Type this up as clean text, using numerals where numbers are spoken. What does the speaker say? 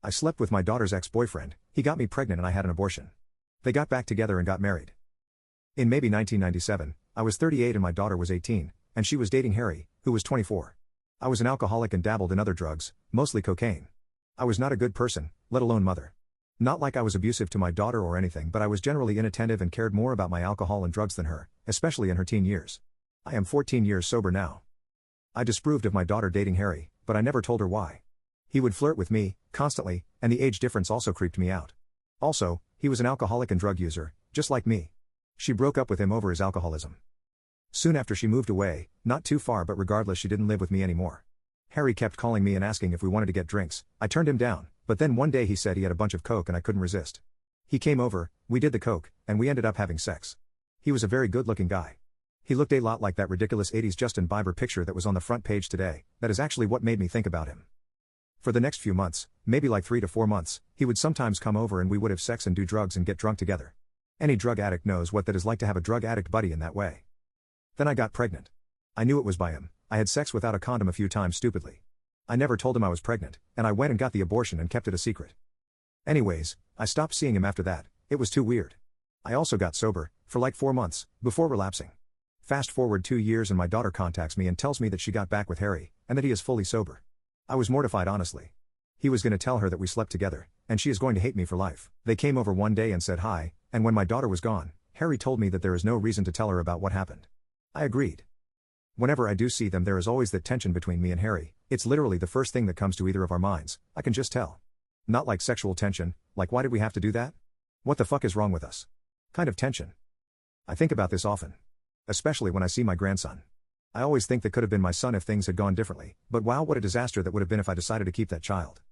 I slept with my daughter's ex-boyfriend, he got me pregnant and I had an abortion. They got back together and got married. In maybe 1997, I was 38 and my daughter was 18, and she was dating Harry, who was 24. I was an alcoholic and dabbled in other drugs, mostly cocaine. I was not a good person, let alone mother. Not like I was abusive to my daughter or anything, but I was generally inattentive and cared more about my alcohol and drugs than her, especially in her teen years. I am 14 years sober now. I disapproved of my daughter dating Harry, but I never told her why. He would flirt with me, constantly, and the age difference also creeped me out. Also, he was an alcoholic and drug user, just like me. She broke up with him over his alcoholism. Soon after she moved away, not too far, but regardless she didn't live with me anymore. Harry kept calling me and asking if we wanted to get drinks. I turned him down, but then one day he said he had a bunch of coke and I couldn't resist. He came over, we did the coke, and we ended up having sex. He was a very good-looking guy. He looked a lot like that ridiculous 80s Justin Bieber picture that was on the front page today. That is actually what made me think about him. For the next few months, maybe like 3 to 4 months, he would sometimes come over and we would have sex and do drugs and get drunk together. Any drug addict knows what that is like to have a drug addict buddy in that way. Then I got pregnant. I knew it was by him. I had sex without a condom a few times stupidly. I never told him I was pregnant, and I went and got the abortion and kept it a secret. Anyways, I stopped seeing him after that. It was too weird. I also got sober, for like 4 months, before relapsing. Fast forward 2 years and my daughter contacts me and tells me that she got back with Harry, and that he is fully sober. I was mortified honestly. He was going to tell her that we slept together, and she is going to hate me for life. They came over one day and said hi, and when my daughter was gone, Harry told me that there is no reason to tell her about what happened. I agreed. Whenever I do see them there is always that tension between me and Harry. It's literally the first thing that comes to either of our minds, I can just tell. Not like sexual tension, like why did we have to do that? What the fuck is wrong with us? Kind of tension. I think about this often. Especially when I see my grandson. I always think that could have been my son if things had gone differently, but wow, what a disaster that would have been if I decided to keep that child.